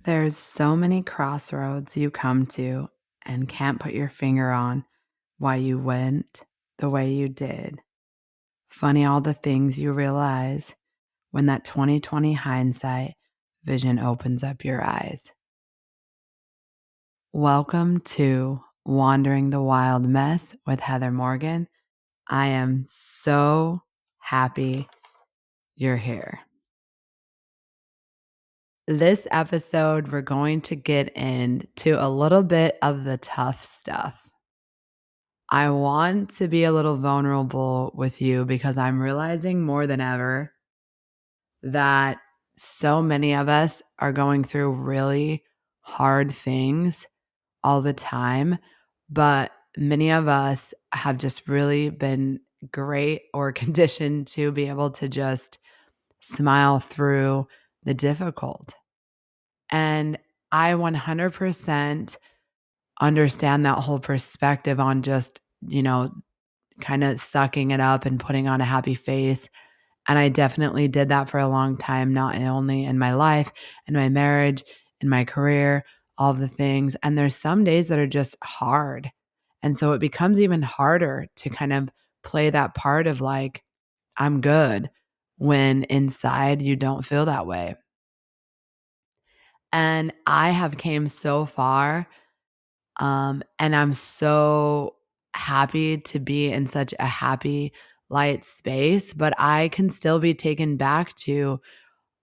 There's so many crossroads you come to and can't put your finger on why you went the way you did. Funny all the things you realize when that 2020 hindsight vision opens up your eyes. Welcome to Wandering the Wild Mess with Heather Morgan. I am so happy you're here. This episode, we're going to get into a little bit of the tough stuff. I want to be a little vulnerable with you because I'm realizing more than ever that so many of us are going through really hard things all the time, but many of us have just really been great or conditioned to be able to just smile through the difficult. And I 100% understand that whole perspective on just, kind of sucking it up and putting on a happy face. And I definitely did that for a long time, not only in my life, in my marriage, in my career, all of the things. And there's some days that are just hard. And so it becomes even harder to kind of play that part of like, I'm good when inside you don't feel that way. And I have came so far, and I'm so happy to be in such a happy, light space, but I can still be taken back to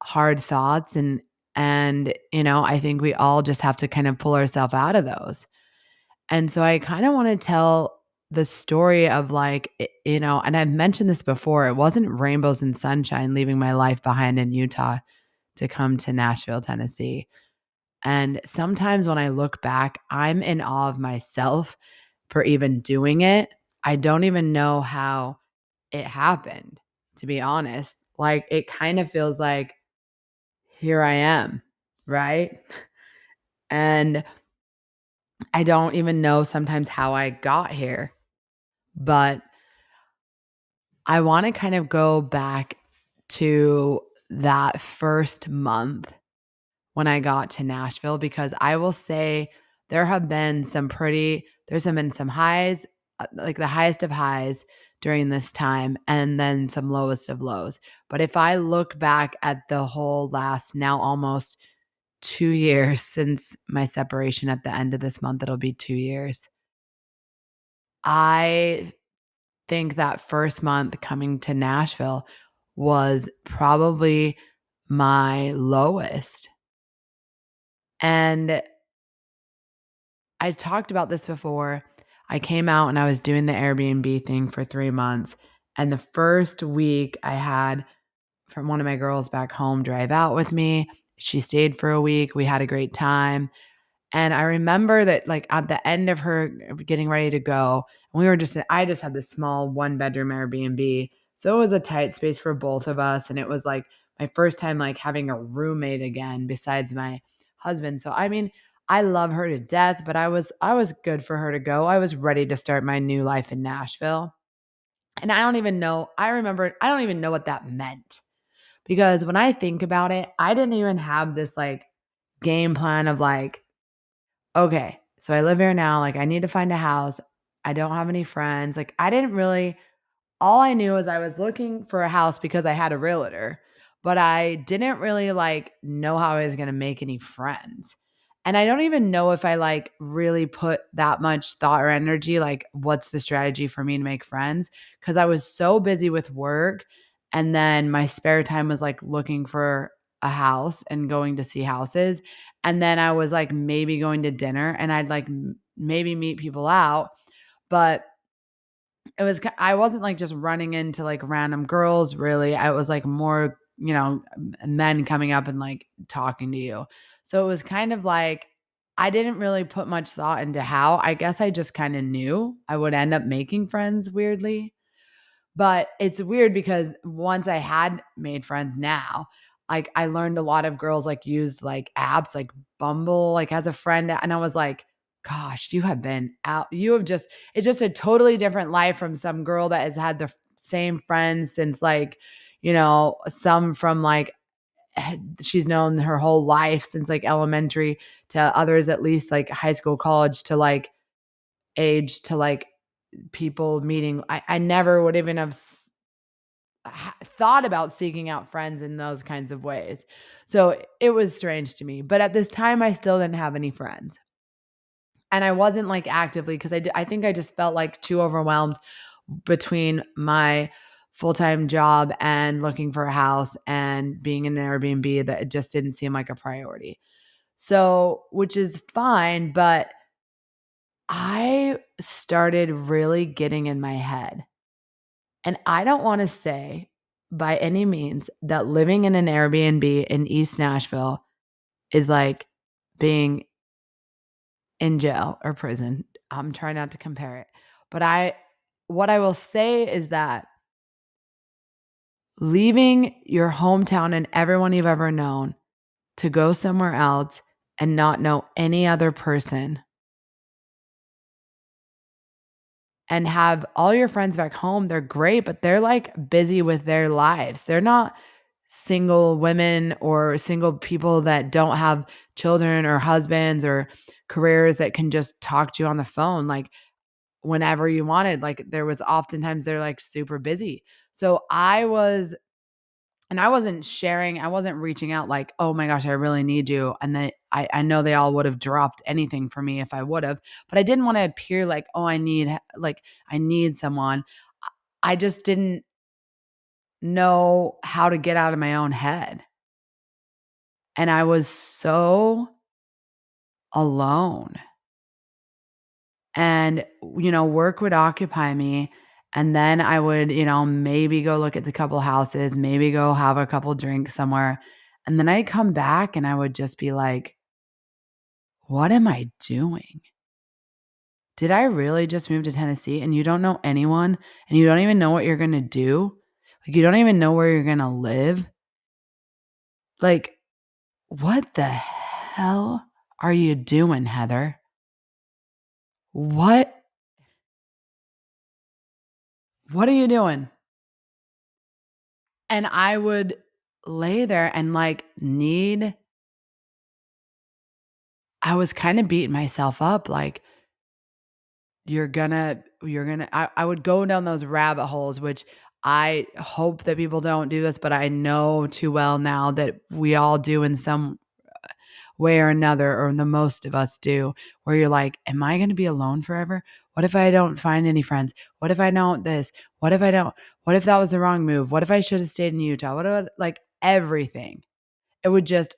hard thoughts and I think we all just have to kind of pull ourselves out of those. And so I kind of want to tell the story of and I've mentioned this before, it wasn't rainbows and sunshine leaving my life behind in Utah to come to Nashville, Tennessee. And sometimes when I look back, I'm in awe of myself for even doing it. I don't even know how it happened, to be honest. Like it kind of feels like here I am, right? And I don't even know sometimes how I got here, but I want to kind of go back to that first month when I got to Nashville because I will say there's been some highs, like the highest of highs during this time, and then some lowest of lows. But if I look back at the whole last now almost 2 years since my separation at the end of this month, it'll be 2 years. I think that first month coming to Nashville was probably my lowest. And I talked about this before. I came out and I was doing the Airbnb thing for 3 months. And the first week I had from one of my girls back home drive out with me. She stayed for a week. We had a great time. And I remember that like at the end of her getting ready to go, I just had this small 1 bedroom Airbnb. So it was a tight space for both of us. And it was like my first time like having a roommate again besides my husband. So I mean, I love her to death, but I was good for her to go. I was ready to start my new life in Nashville. And I don't even know what that meant. Because when I think about it, I didn't even have this like game plan of like, okay, so I live here now. Like, I need to find a house. I don't have any friends. Like, I didn't really, all I knew is I was looking for a house because I had a realtor, but I didn't really like know how I was going to make any friends. And I don't even know if I like really put that much thought or energy, like, what's the strategy for me to make friends? Because I was so busy with work. And then my spare time was like looking for a house and going to see houses. And then I was like maybe going to dinner and I'd like maybe meet people out. But I wasn't like just running into like random girls really. I was like more, men coming up and like talking to you. So it was kind of like I didn't really put much thought into how. I guess I just kind of knew I would end up making friends weirdly. But it's weird because once I had made friends now, like I learned a lot of girls like used like apps like Bumble, like as a friend. And I was like, gosh, you have been out. It's just a totally different life from some girl that has had the same friends since like, some from like she's known her whole life since like elementary to others at least like high school, college to like age to like people meeting. I never would even have thought about seeking out friends in those kinds of ways. So it was strange to me. But at this time, I still didn't have any friends. And I wasn't like actively because I think I just felt like too overwhelmed between my full-time job and looking for a house and being in an Airbnb that it just didn't seem like a priority. So, which is fine, but I started really getting in my head. And I don't want to say by any means that living in an Airbnb in East Nashville is like being in jail or prison. I'm trying not to compare it. But what I will say is that leaving your hometown and everyone you've ever known to go somewhere else and not know any other person and have all your friends back home, they're great, but they're like busy with their lives. They're not single women or single people that don't have children or husbands or careers that can just talk to you on the phone like whenever you wanted. Like there was oftentimes they're like super busy. So I wasn't sharing, I wasn't reaching out like, oh my gosh, I really need you. And I know they all would have dropped anything for me if I would have, but I didn't want to appear like, oh, I need someone. I just didn't know how to get out of my own head. And I was so alone. And, work would occupy me. And then I would, maybe go look at the couple houses, maybe go have a couple drinks somewhere. And then I'd come back and I would just be like, what am I doing? Did I really just move to Tennessee and you don't know anyone and you don't even know what you're going to do? Like, you don't even know where you're going to live? Like, what the hell are you doing, Heather? What are you doing? And I would lay there and like I was kind of beating myself up like I would go down those rabbit holes, which I hope that people don't do this, but I know too well now that we all do in some way or another, or the most of us do, where you're like, am I going to be alone forever? What if I don't find any friends? What if I don't this? What if I don't? What if that was the wrong move? What if I should have stayed in Utah? What if like everything? It would just,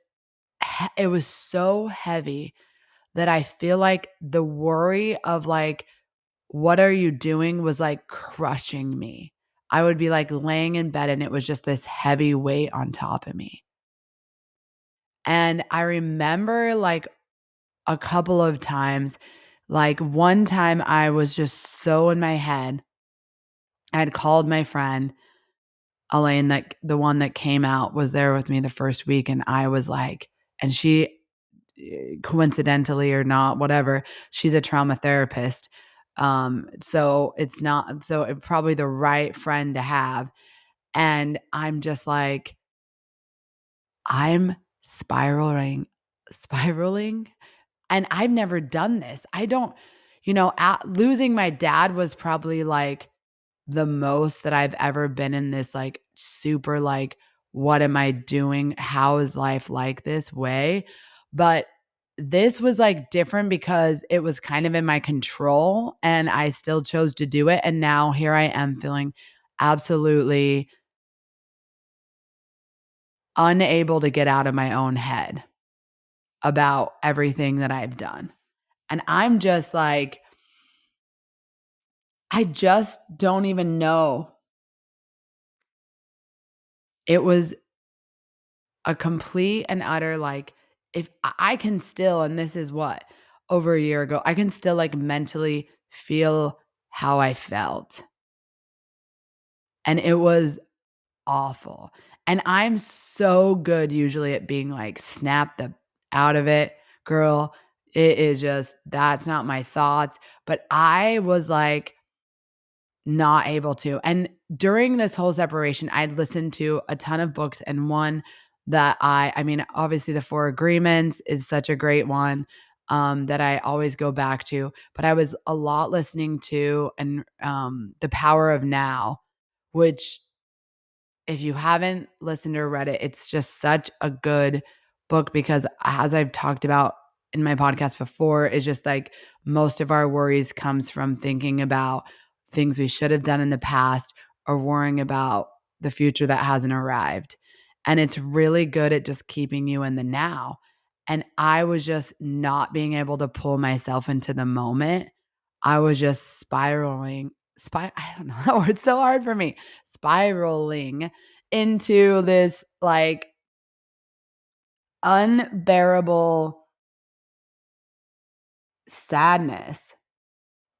it was so heavy that I feel like the worry of like, what are you doing was like crushing me. I would be like laying in bed and it was just this heavy weight on top of me. And I remember like a couple of times, like one time I was just so in my head. I had called my friend Elaine, that the one that came out was there with me the first week. And I was like, and she coincidentally or not, whatever, she's a trauma therapist. So it's not, so it probably the right friend to have. And I'm just like, I'm spiraling. And I've never done this. I don't, losing my dad was probably like the most that I've ever been in this like super like, what am I doing? How is life like this way? But this was like different because it was kind of in my control and I still chose to do it. And now here I am feeling absolutely unable to get out of my own head about everything that I've done. And I'm just like, I just don't even know. It was a complete and utter like, if I can still, and this is what, over a year ago, I can still like mentally feel how I felt. And it was awful. And I'm so good usually at being like, snap the out of it, girl. It is just, that's not my thoughts. But I was like, not able to. And during this whole separation, I'd listened to a ton of books, and one that I mean, obviously the 4 Agreements is such a great one, that I always go back to, but I was a lot listening to and, The Power of Now, which if you haven't listened or read it, it's just such a good book because as I've talked about in my podcast before, it's just like most of our worries comes from thinking about things we should have done in the past or worrying about the future that hasn't arrived. And it's really good at just keeping you in the now. And I was just not being able to pull myself into the moment. I was just spiraling. I don't know. That word's so hard for me. Spiraling into this like unbearable sadness.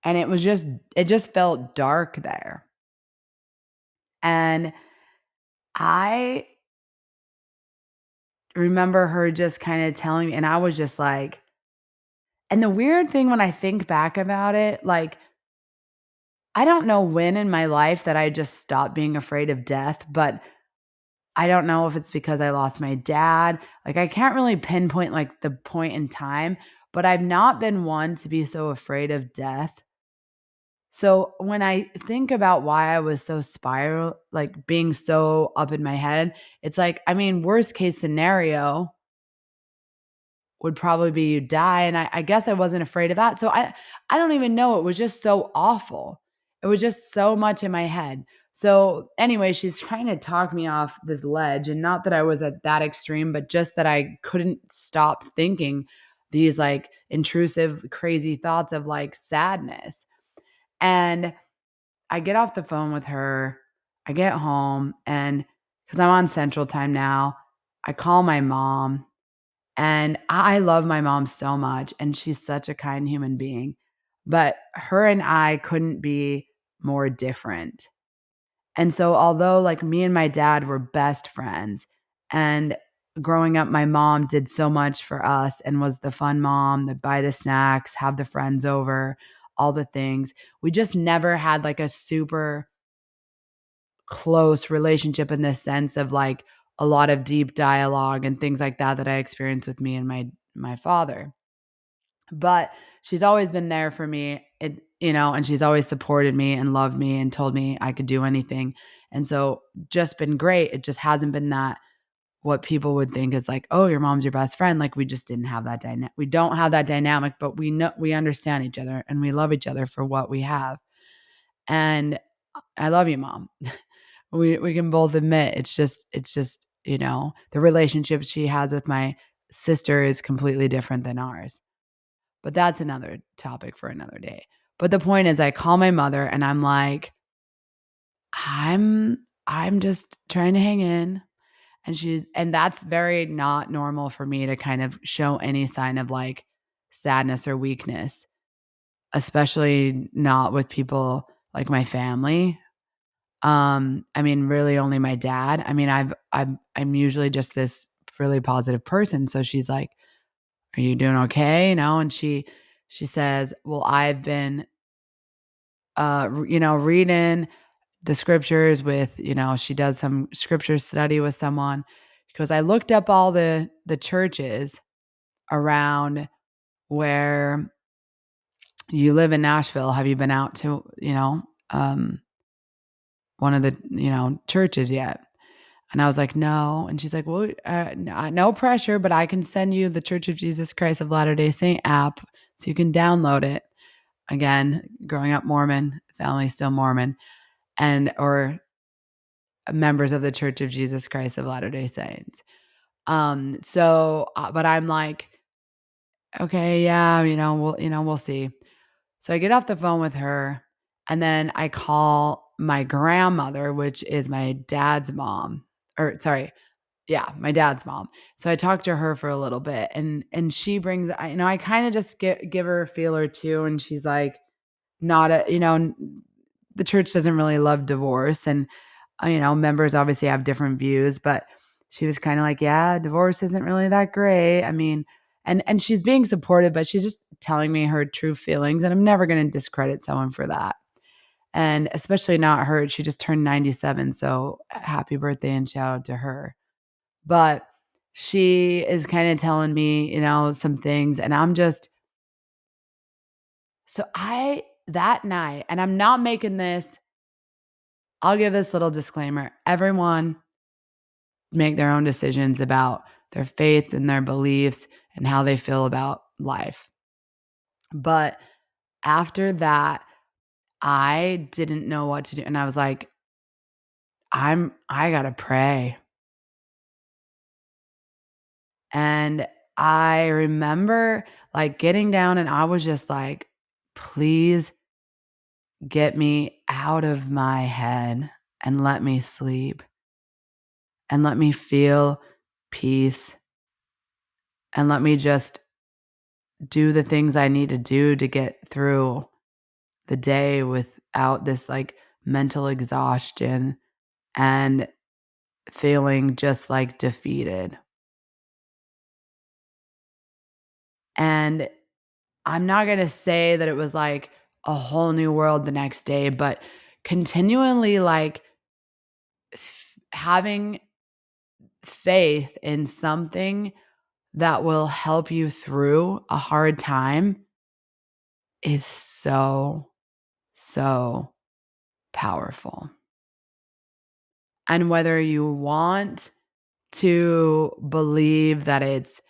And it just felt dark there. And I remember her just kind of telling me, and I was just like, and the weird thing when I think back about it, like, I don't know when in my life that I just stopped being afraid of death, but I don't know if it's because I lost my dad. Like, I can't really pinpoint like the point in time, but I've not been one to be so afraid of death. So when I think about why I was so like being so up in my head, it's like, I mean, worst case scenario would probably be you die. And I guess I wasn't afraid of that. So I don't even know. It was just so awful. It was just so much in my head. So anyway, she's trying to talk me off this ledge. And not that I was at that extreme, but just that I couldn't stop thinking these like intrusive, crazy thoughts of like sadness. And I get off the phone with her. I get home and because I'm on Central Time now, I call my mom and I love my mom so much, and she's such a kind human being. But her and I couldn't be more different. And so, although like me and my dad were best friends, and growing up, my mom did so much for us and was the fun mom that buy the snacks, have the friends over, all the things. We just never had like a super close relationship in the sense of like a lot of deep dialogue and things like that that I experienced with me and my father. But she's always been there for me. And she's always supported me and loved me and told me I could do anything. And so just been great. It just hasn't been that what people would think is like, oh, your mom's your best friend. Like we just didn't have that dynamic. We don't have that dynamic, but we know we understand each other and we love each other for what we have. And I love you, mom. We can both admit it's just the relationship she has with my sister is completely different than ours. But that's another topic for another day. But the point is I call my mother and I'm like, I'm just trying to hang in. And that's very not normal for me to kind of show any sign of like sadness or weakness, especially not with people like my family. I mean, really only my dad. I mean, I'm usually just this really positive person. So she's like, "Are you doing okay?" And she says, "Well, I've been reading the scriptures with, she does some scripture study with someone." Because I looked up all the churches around where you live in Nashville. Have you been out to, one of the, churches yet? And I was like, no. And she's like, well, no pressure, but I can send you the Church of Jesus Christ of Latter-day Saint app so you can download it. Again, growing up Mormon, family still Mormon, or members of the Church of Jesus Christ of Latter-day Saints. But I'm like, okay, yeah, we'll see. So I get off the phone with her and then I call my grandmother, which is my dad's mom, or sorry, yeah, my dad's mom. So I talked to her for a little bit and she brings, I kind of just give her a feel or two. And she's like, not a, the church doesn't really love divorce. And, members obviously have different views, but she was kind of like, yeah, divorce isn't really that great. I mean, and she's being supportive, but she's just telling me her true feelings. And I'm never going to discredit someone for that. And especially not her. She just turned 97. So happy birthday and shout out to her. But she is kind of telling me, some things, and I'm just so I that night, and I'm not making this I'll give this little disclaimer. Everyone make their own decisions about their faith and their beliefs and how they feel about life. But after that, I didn't know what to do. And I was like, I gotta pray. And I remember like getting down and I was just like, please get me out of my head and let me sleep and let me feel peace and let me just do the things I need to do to get through the day without this like mental exhaustion and feeling just like defeated. And I'm not going to say that it was like a whole new world the next day, but continually like having faith in something that will help you through a hard time is so, so powerful. And whether you want to believe that it's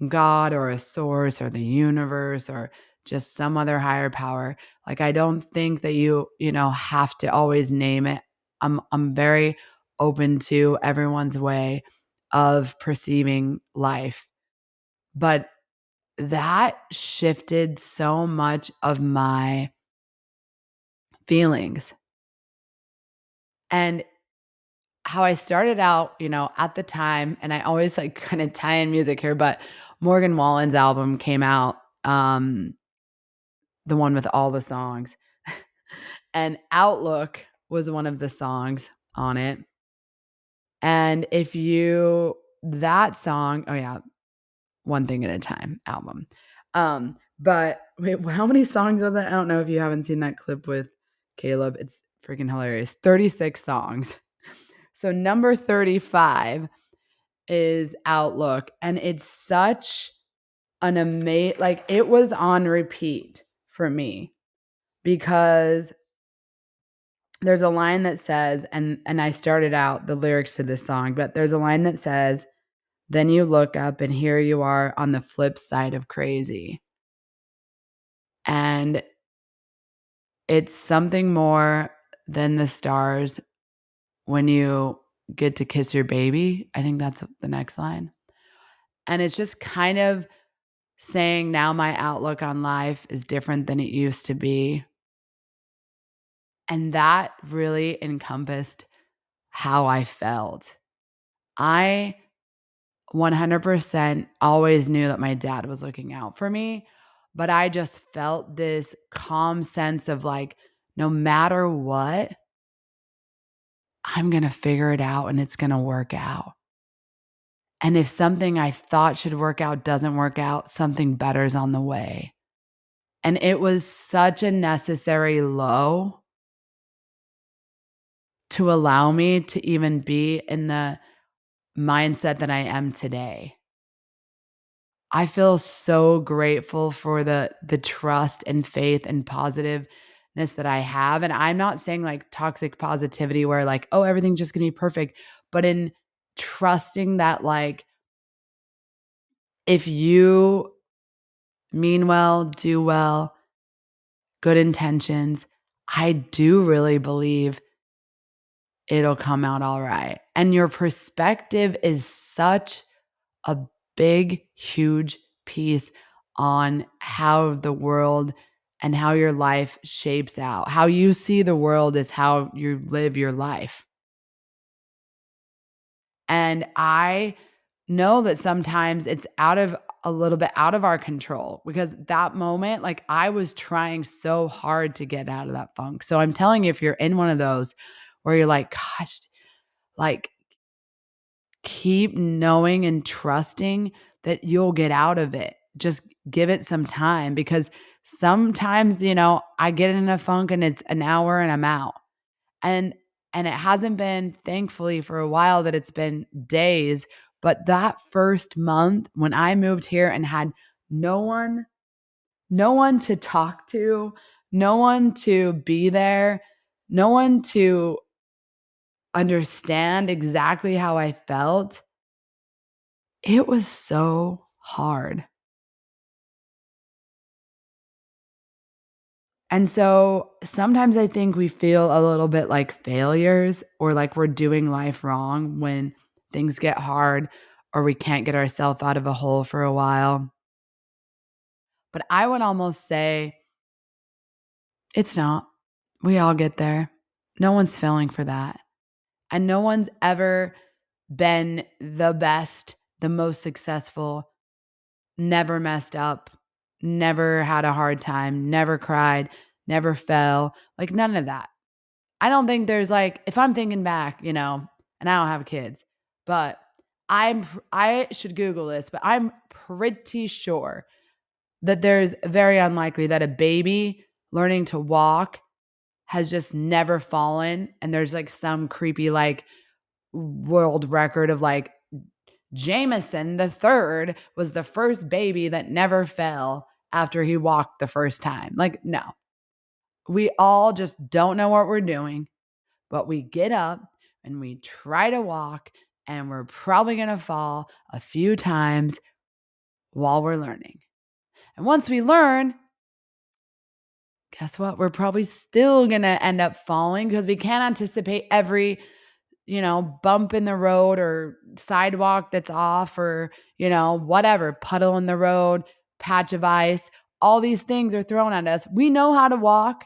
God or a source or the universe or just some other higher power, like I don't think that you have to always name it. I'm very open to everyone's way of perceiving life. But that shifted so much of my feelings. And how I started out, at the time, and I always like kind of tie in music here, but Morgan Wallen's album came out, the one with all the songs. And Outlook was one of the songs on it. And that song, oh yeah, One Thing at a Time album. But wait, how many songs was it? I don't know if you haven't seen that clip with Caleb. It's freaking hilarious. 36 songs. So number 35 is Outlook, and it's such an amazing, like it was on repeat for me because there's a line that says, and I started out the lyrics to this song, but there's a line that says, then you look up and here you are on the flip side of crazy. And it's something more than the stars when you get to kiss your baby. I think that's the next line. And it's just kind of saying now my outlook on life is different than it used to be. And that really encompassed how I felt. I 100% always knew that my dad was looking out for me, but I just felt this calm sense of like, no matter what, I'm going to figure it out and it's going to work out. And if something I thought should work out doesn't work out, something better's on the way. And it was such a necessary low to allow me to even be in the mindset that I am today. I feel so grateful for the trust and faith and positiveness that I have. And I'm not saying like toxic positivity where like, oh, everything's just gonna be perfect, but in trusting that like if you mean well, do well, good intentions, I do really believe it'll come out all right. And your perspective is such a big, huge piece on how the world and how your life shapes out. How you see the world is how you live your life. And I know that sometimes it's a little bit out of our control because that moment, like I was trying so hard to get out of that funk. So I'm telling you, if you're in one of those where you're like, gosh, like keep knowing and trusting that you'll get out of it. Just give it some time because sometimes, I get in a funk and it's an hour and I'm out. And it hasn't been thankfully for a while that it's been days But that first month when I moved here and had no one no one to talk to, no one to be there, no one to understand exactly how I felt, it was so hard. And so sometimes I think we feel a little bit like failures or like we're doing life wrong when things get hard or we can't get ourselves out of a hole for a while. But I would almost say it's not. We all get there. No one's failing for that. And no one's ever been the best, the most successful, never messed up, never had a hard time, never cried, never fell, like none of that. I don't think there's like, if I'm thinking back, and I don't have kids, but I should Google this, but I'm pretty sure that there's very unlikely that a baby learning to walk has just never fallen. And there's like some creepy, like world record of like Jameson the third was the first baby that never fell after he walked the first time. Like, no, we all just don't know what we're doing, but we get up and we try to walk, and we're probably going to fall a few times while we're learning. And once we learn, guess what? We're probably still going to end up falling because we can't anticipate every bump in the road or sidewalk that's off or, whatever, puddle in the road, patch of ice. All these things are thrown at us. We know how to walk,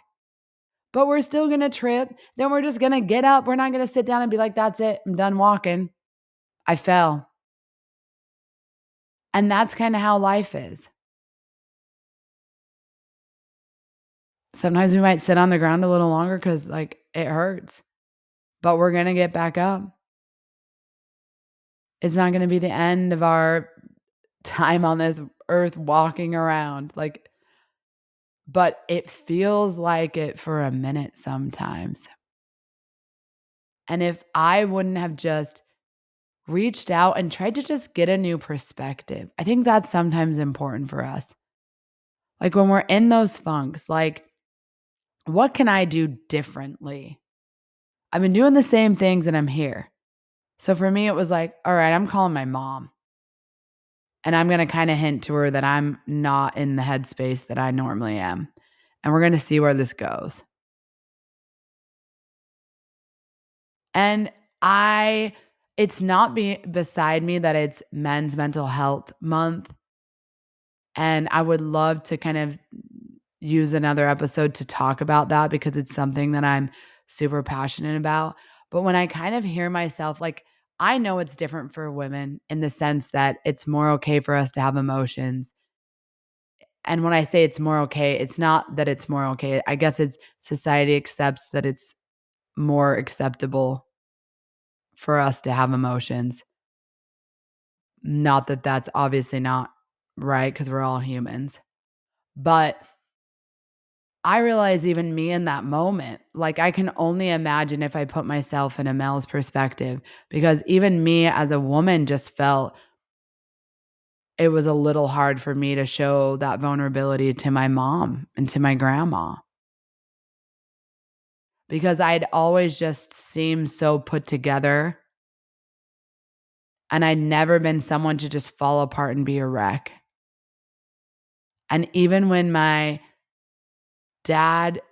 but we're still going to trip. Then we're just going to get up. We're not going to sit down and be like, that's it. I'm done walking. I fell. And that's kind of how life is. Sometimes we might sit on the ground a little longer because like it hurts, but we're going to get back up. It's not going to be the end of our time on this earth walking around. But it feels like it for a minute sometimes. And if I wouldn't have just reached out and tried to just get a new perspective, I think that's sometimes important for us. Like when we're in those funks, like, what can I do differently? I've been doing the same things and I'm here. So for me, it was like, all right, I'm calling my mom. And I'm going to kind of hint to her that I'm not in the headspace that I normally am. And we're going to see where this goes. And it's not beside me that it's Men's Mental Health Month. And I would love to kind of use another episode to talk about that because it's something that I'm super passionate about. But when I kind of hear myself, like, I know it's different for women in the sense that it's more okay for us to have emotions. And when I say it's more okay, it's not that it's more okay. I guess it's society accepts that it's more acceptable for us to have emotions. Not that that's obviously not right because we're all humans. But I realize even me in that moment, like I can only imagine if I put myself in a male's perspective, because even me as a woman just felt it was a little hard for me to show that vulnerability to my mom and to my grandma because I'd always just seemed so put together and I'd never been someone to just fall apart and be a wreck. And even when my dad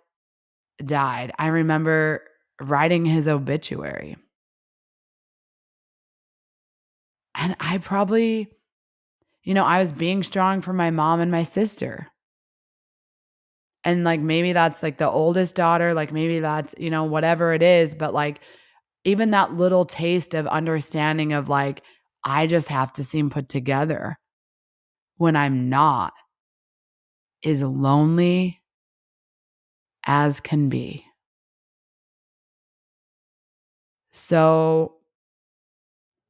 died, I remember writing his obituary. And I probably, I was being strong for my mom and my sister. And like maybe that's like the oldest daughter, like maybe that's, whatever it is. But like even that little taste of understanding of like, I just have to seem put together when I'm not is lonely as can be. So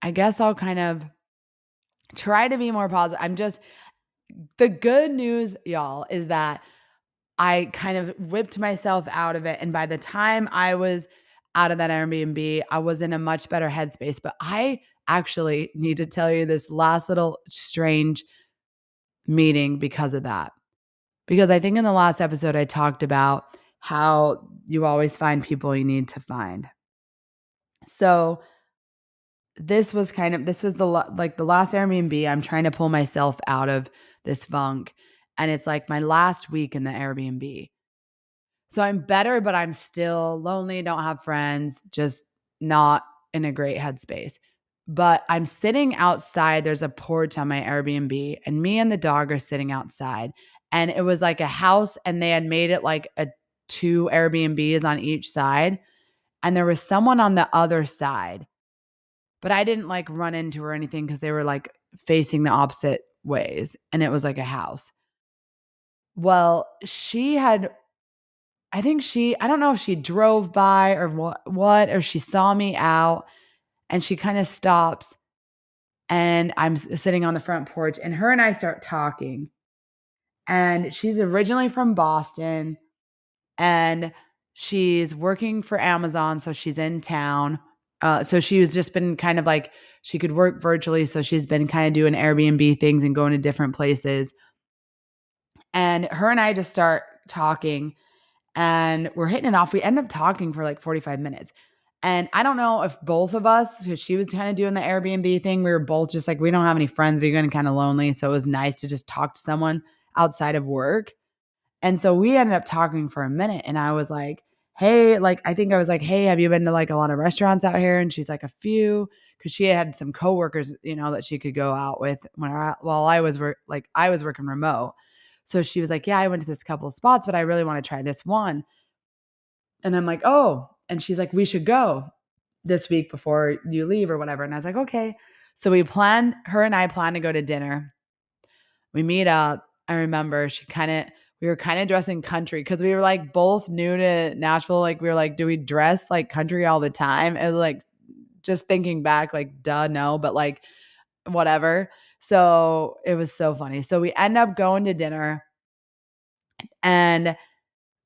I guess I'll kind of try to be more positive. The good news, y'all, is that I kind of whipped myself out of it. And by the time I was out of that Airbnb, I was in a much better headspace. But I actually need to tell you this last little strange meeting because of that. Because I think in the last episode, I talked about how you always find people you need to find. So this was like the last Airbnb. I'm trying to pull myself out of this funk. And it's like my last week in the Airbnb. So I'm better, but I'm still lonely, don't have friends, just not in a great headspace. But I'm sitting outside. There's a porch on my Airbnb, and me and the dog are sitting outside. And it was like a house, and they had made it like a two Airbnbs on each side. And there was someone on the other side, but I didn't like run into her or anything because they were like facing the opposite ways. And it was like a house. Well, I don't know if she drove by or or she saw me out, and she kind of stops, and I'm sitting on the front porch, and her and I start talking. And she's originally from Boston, and she's working for Amazon, so she's in town. So she was just been kind of like she could work virtually, so she's been kind of doing Airbnb things and going to different places. And her and I just start talking, and we're hitting it off. We end up talking for like 45 minutes. And I don't know if both of us, because she was kind of doing the Airbnb thing, we were both just like, we don't have any friends. We're getting kind of lonely. So it was nice to just talk to someone outside of work. And so we ended up talking for a minute, and I was like, hey, like, I think I was like, hey, have you been to like a lot of restaurants out here? And she's like, a few, because she had some coworkers, that she could go out with while I was working remote. So she was like, yeah, I went to this couple of spots, but I really want to try this one. And I'm like, oh, and she's like, we should go this week before you leave or whatever. And I was like, okay. So her and I plan to go to dinner. We meet up. I remember we were kind of dressing country because we were like both new to Nashville. Like we were like, do we dress like country all the time? It was like, just thinking back, like, duh, no, but like, whatever. So it was so funny. So we end up going to dinner, and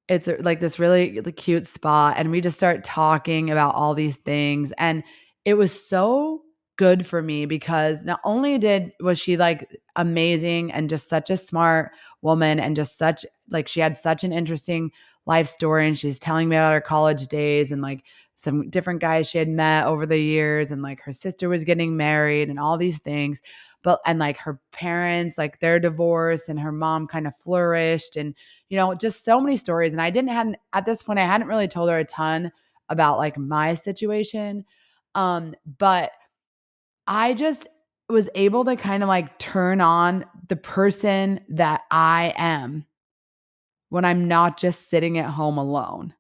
it's like this really cute spot, and we just start talking about all these things, and it was so good for me because not only was she like amazing and just such a smart woman, and just such like she had such an interesting life story, and she's telling me about her college days and like some different guys she had met over the years, and like her sister was getting married and all these things. And like her parents, like their divorce, and her mom kind of flourished, and just so many stories. And at this point, I hadn't really told her a ton about like my situation. But I just was able to kind of like turn on the person that I am when I'm not just sitting at home alone.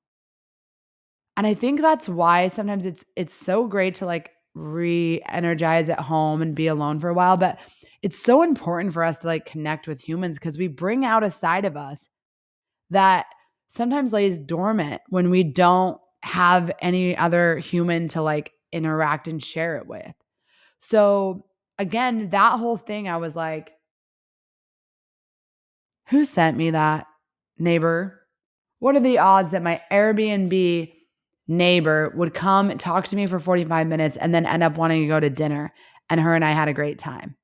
And I think that's why sometimes it's so great to like re-energize at home and be alone for a while, but it's so important for us to like connect with humans because we bring out a side of us that sometimes lays dormant when we don't have any other human to like interact and share it with. So again, that whole thing, I was like, who sent me that neighbor? What are the odds that my Airbnb neighbor would come and talk to me for 45 minutes and then end up wanting to go to dinner? And her and I had a great time.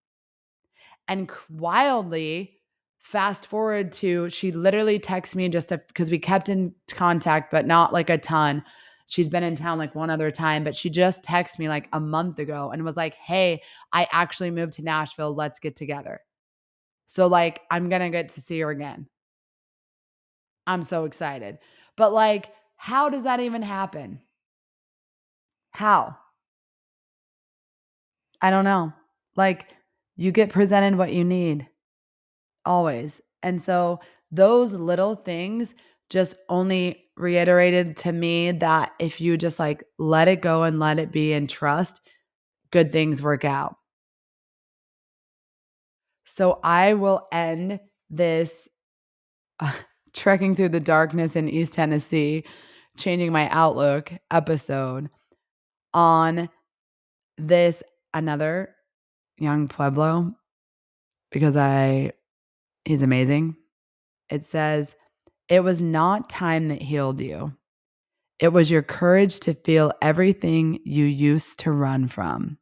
And wildly, fast forward to she literally texted me because we kept in contact, but not like a ton. She's been in town like one other time, but she just texted me like a month ago and was like, hey, I actually moved to Nashville. Let's get together. So, like, I'm going to get to see her again. I'm so excited. But, like, how does that even happen? How? I don't know. Like, you get presented what you need always. And so, those little things just only reiterated to me that if you just like let it go and let it be and trust, good things work out. So, I will end this trekking through the darkness in East Tennessee, changing my outlook episode on this another young Pueblo because he's amazing. It says, "It was not time that healed you. It was your courage to feel everything you used to run from."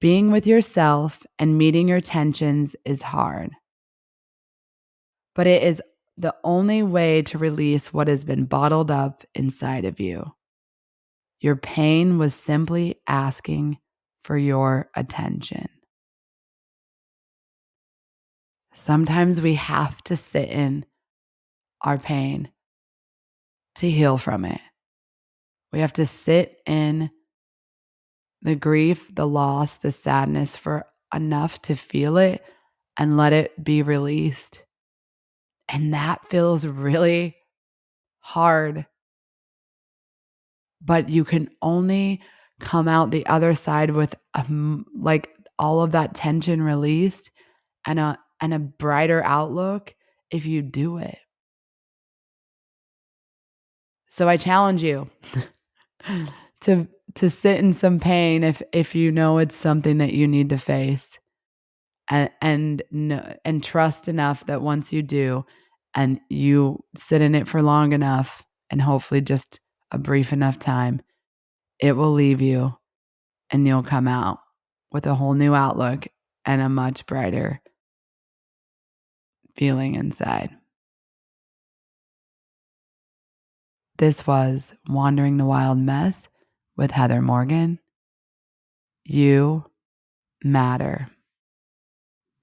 Being with yourself and meeting your tensions is hard, but it is the only way to release what has been bottled up inside of you. Your pain was simply asking for your attention. Sometimes we have to sit in our pain to heal from it. We have to sit in the grief, the loss, the sadness for enough to feel it and let it be released. And that feels really hard, but you can only come out the other side with like all of that tension released and a brighter outlook if you do it. So I challenge you to sit in some pain if you know it's something that you need to face and trust enough that once you do and you sit in it for long enough and hopefully just a brief enough time, it will leave you and you'll come out with a whole new outlook and a much brighter feeling inside. This was Wandering the Wild Mess with Heather Morgan. You matter.